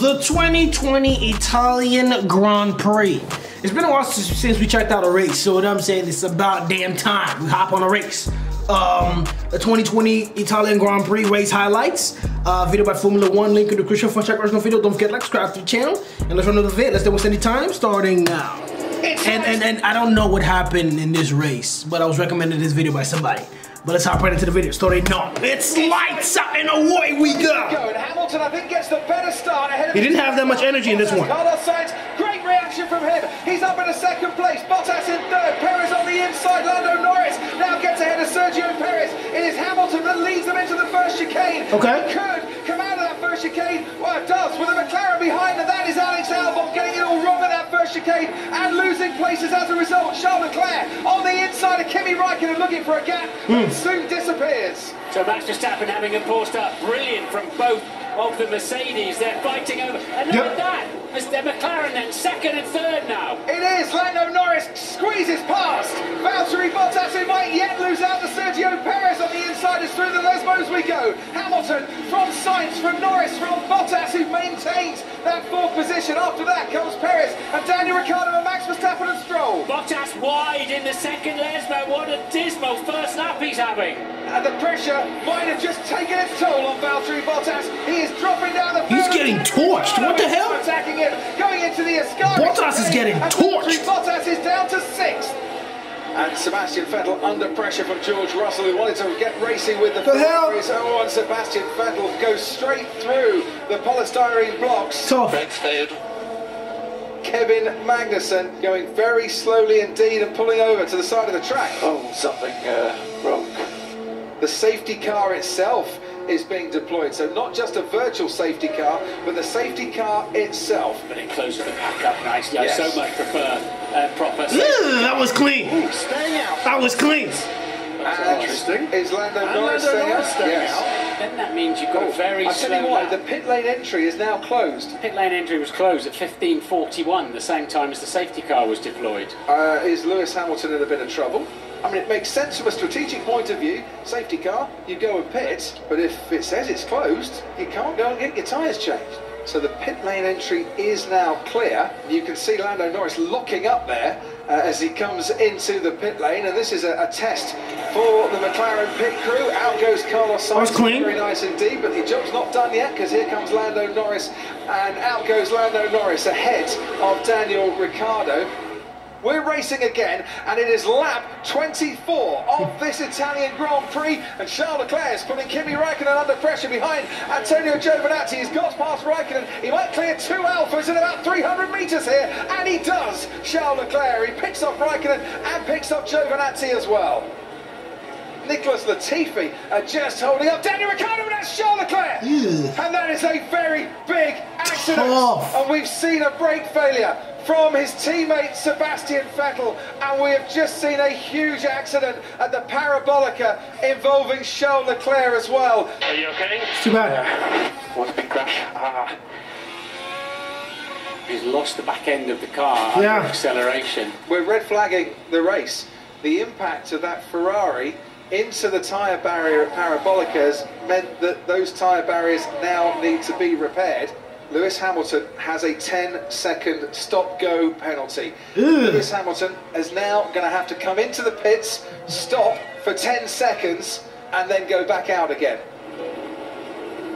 The 2020 Italian Grand Prix. It's been a while since we checked out a race, so what I'm saying, it's about damn time we hop on a race. The 2020 Italian Grand Prix race highlights. Video by Formula 1, link in the description for check original video. Don't forget to like, subscribe to the channel, and let's run another vid. Let's do what's any time, starting now. And I don't know what happened in this race, but I was recommended this video by somebody. But let's hop right into the video. Starting now. It's lights out and away we go. And Hamilton, I think, gets the better start ahead of He didn't have that much energy in this one. Carlos Sainz, great reaction from him. He's up in a second place. Bottas in third. Perez on the inside. Lando Norris now gets ahead of Sergio Perez. It is Hamilton that leads them into the first chicane. Okay. He could come out of that first chicane. Well, it does, with a McLaren behind, and that is Alex Albon getting it all wrong in that first chicane and losing places as a result. Charles Leclerc on the inside of Kimi Raikkonen looking for a gap, but soon disappears. So Max Verstappen having a poor start, brilliant from both of the Mercedes. They're fighting over, and look at that, it's the McLaren then second and third now. It is. Lando Norris squeezes past Valtteri Bottas, who might yet lose out to Sergio Perez on the inside as through the Lesmos we go. Hamilton from Sainz, from Norris, from Bottas, who maintains that fourth position. After that comes Perez and Daniel Ricciardo and Max Verstappen and Stroll. Bottas wide in the second Lesmo. What a dismal first lap he's having. And the pressure might have just taken its toll on Valtteri Bottas. He is dropping down the He's getting torched. What the hell? Attacking him, going into the Ascari. Bottas is getting torched. Bottas is down to sixth. And Sebastian Vettel under pressure from George Russell, who wanted to get racing with the Ferraris. Oh, and Sebastian Vettel goes straight through the polystyrene blocks. Tough. Kevin Magnussen going very slowly indeed and pulling over to the side of the track. Oh, something wrong. The safety car itself is being deployed, so not just a virtual safety car, but the safety car itself. But it closes the pack up nicely. Yes. I so much prefer proper safety. That was clean. Ooh, staying out. That was clean. And interesting. Is Lando Norris staying out? Yes. Then that means you've got a very I'll slow tell you what, lap. the pit lane entry is now closed. Pit lane entry was closed at 15:41, the same time as the safety car was deployed. Is Lewis Hamilton in a bit of trouble? I mean, it makes sense from a strategic point of view. Safety car, you go and pit, but if it says it's closed, you can't go and get your tyres changed. So the pit lane entry is now clear. You can see Lando Norris locking up there as he comes into the pit lane, and this is a test for the McLaren pit crew. Out goes Carlos Sainz. That was clean. Very nice indeed, but the job's not done yet, because here comes Lando Norris, and out goes Lando Norris ahead of Daniel Ricciardo. We're racing again, and it is lap 24 of this Italian Grand Prix, and Charles Leclerc is putting Kimi Raikkonen under pressure behind Antonio Giovinazzi. He's got past Raikkonen. He might clear two Alphas in about 300 metres here, and he does. Charles Leclerc, he picks off Raikkonen and picks off Giovinazzi as well. Nicholas Latifi just holding up Daniel Ricciardo, and that's Charles Leclerc. And that is a very big accident. Tough. And we've seen a brake failure from his teammate Sebastian Vettel, and we have just seen a huge accident at the Parabolica involving Charles Leclerc as well. Are you okay? It's too bad. What a big crash. He's lost the back end of the car under acceleration. We're red flagging the race. The impact of that Ferrari into the tyre barrier at Parabolica has meant that those tyre barriers now need to be repaired. Lewis Hamilton has a 10-second stop-go penalty. Lewis Hamilton is now going to have to come into the pits, stop for 10 seconds, and then go back out again.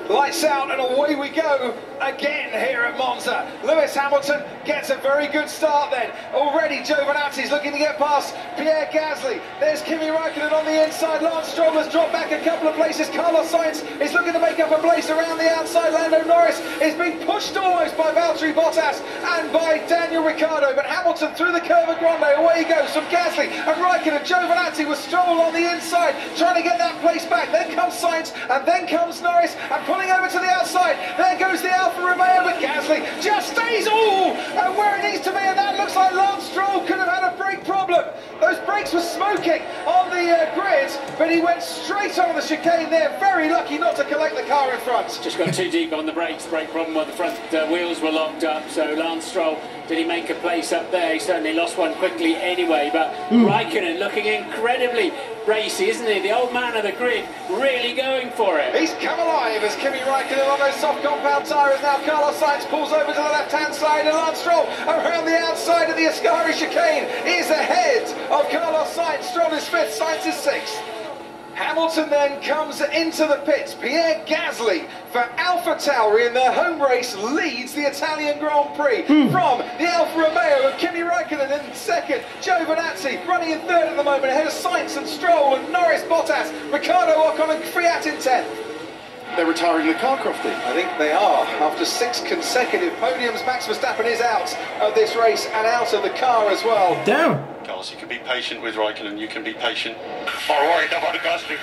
Lights out and away we go again here at Monza. Lewis Hamilton gets a very good start then. Already Giovinazzi's looking to get past Pierre Gasly. There's Kimi Raikkonen on the inside. Lance Stroll has dropped back a couple of places. Carlos Sainz is looking to make up a place around the outside. Lando Norris is being pushed almost by Valtteri Bottas and by Daniel Ricciardo. But Hamilton through the Curva Grande. Away he goes from Gasly and Raikkonen. Giovinazzi with Stroll on the inside trying to get that place back. Then comes Sainz and then comes Norris and pulling over to the outside. There goes the Alfa Romeo, but Gasly just stays and where it needs to be, and that looks like Lance Stroll could have had a brake problem. Those brakes were smoking on the grid, but he went straight on the chicane there. Very lucky not to collect the car in front. Just got too deep on the brakes. Brake problem where the front wheels were locked up. So Lance Stroll, did he make a place up there? He certainly lost one quickly anyway. But Raikkonen looking incredibly racy, isn't he? The old man of the grid really going for it. He's come alive as Kimi Raikkonen on those soft compound tyres now. Carlos Sainz pulls over to the left-hand side and Lance Stroll around the outside of the Ascari chicane is ahead of Carlos Sainz. Stroll is 5th, Sainz is 6th. Hamilton then comes into the pits. Pierre Gasly for AlphaTauri in their home race leads the Italian Grand Prix from the Alfa Romeo of Kimi Raikkonen in 2nd. Giovinazzi running in 3rd at the moment ahead of Sainz and Stroll and Norris, Bottas, Ricciardo, Ocon and Kvyat in 10th. They're retiring the car, Crofty. I think they are. After 6 consecutive podiums, Max Verstappen is out of this race and out of the car as well. Damn. Carlos, you can be patient with Raikkonen, you can be patient. All right, about the Gasly.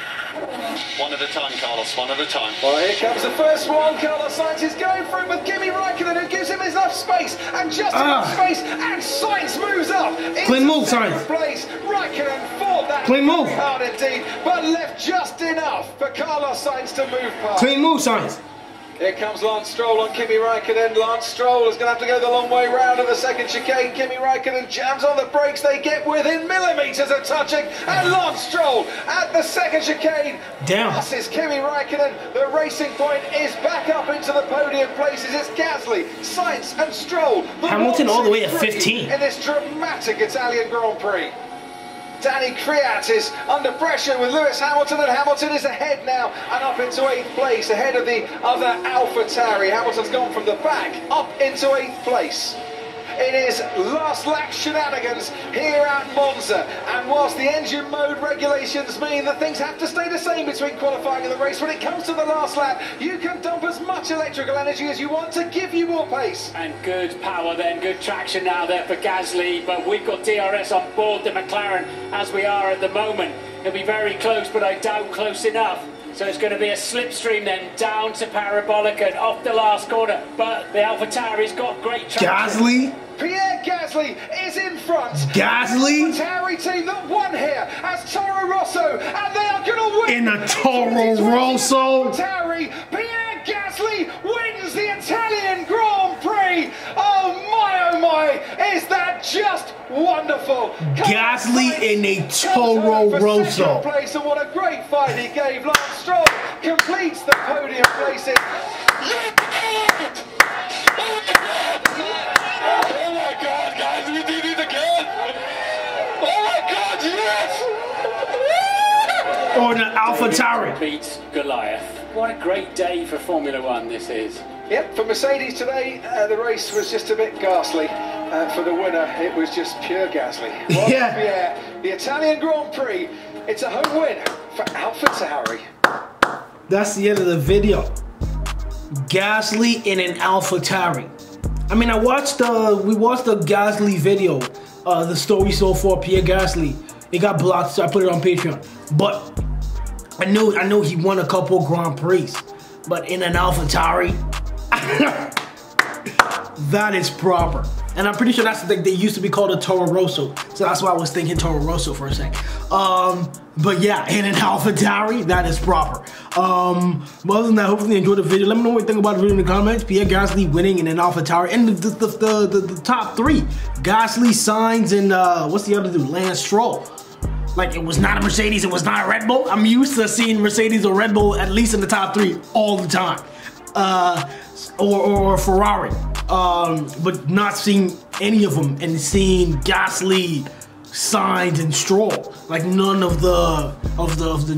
One at a time, Carlos, one at a time. Well, here comes the first one. Carlos Sainz is going for it with Kimi Raikkonen, who gives him enough space and just enough space. And Sainz moves up. Clean move, Sainz. Place. Raikkonen fought that Clean move. hard indeed, but left just enough for Carlos Sainz to move past. Clean move, Sainz. Here comes Lance Stroll on Kimi Raikkonen. Lance Stroll is going to have to go the long way round at the 2nd chicane. Kimi Raikkonen jams on the brakes. They get within millimetres of touching. And Lance Stroll at the 2nd chicane. Damn. Passes Kimi Raikkonen. The Racing Point is back up into the podium places. It's Gasly, Sainz and Stroll. Hamilton all the way at 15. In this dramatic Italian Grand Prix. Danny Kvyat is under pressure with Lewis Hamilton, and Hamilton is ahead now and up into 8th place, ahead of the other AlphaTauri. Hamilton's gone from the back up into 8th place. It is last lap shenanigans here at Monza, and whilst the engine mode regulations mean that things have to stay the same between qualifying and the race, when it comes to the last lap, you can dump as much electrical energy as you want to give you more pace. And good power then, good traction now there for Gasly, but we've got DRS on board the McLaren as we are at the moment. It'll be very close, but I doubt close enough. So it's going to be a slipstream then down to Parabolic and off the last corner, but the AlphaTauri's got great traction. Gasly. Pierre Gasly is in front. Gasly. The Tauri team that won here as Toro Rosso, and they are going to win In a Toro Rosso. Tauri. Pierre Gasly wins the Italian Grand Prix. Oh my, is that just wonderful? Gasly in a Toro Rosso. Place, and what a great fight he gave. Lance Stroll completes the podium placing. Or the AlphaTauri. Beats Goliath. What a great day for Formula One this is. Yep, for Mercedes today, the race was just a bit ghastly. For the winner, it was just pure Gasly. Well, Yeah. The Italian Grand Prix, it's a home win for AlphaTauri. That's the end of the video. Gasly in an AlphaTauri. I mean, we watched the Gasly video, the story so far, Pierre Gasly. It got blocked, so I put it on Patreon. But I know he won a couple Grand Prix, but in an AlphaTauri, that is proper. And I'm pretty sure that's the thing. They used to be called a Toro Rosso, so that's why I was thinking Toro Rosso for a sec. But yeah, in an AlphaTauri, that is proper. But other than that, hopefully you enjoyed the video. Let me know what you think about the video in the comments. Pierre Gasly winning in an AlphaTauri, and the top 3: Gasly, Sainz, and what's the other dude? Lance Stroll. Like, it was not a Mercedes, it was not a Red Bull. I'm used to seeing Mercedes or Red Bull at least in the top 3 all the time. Or Ferrari. But not seeing any of them, and seeing Gasly, Sainz, and Stroll. Like, none of the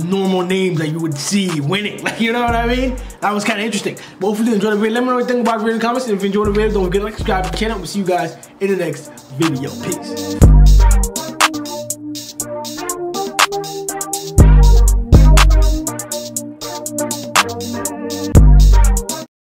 normal names that you would see winning. Like, you know what I mean? That was kind of interesting. But hopefully you enjoyed the video. Let me know what you think about the video in the comments. And if you enjoyed the video, don't forget to like, subscribe to the channel. We'll see you guys in the next video. Peace.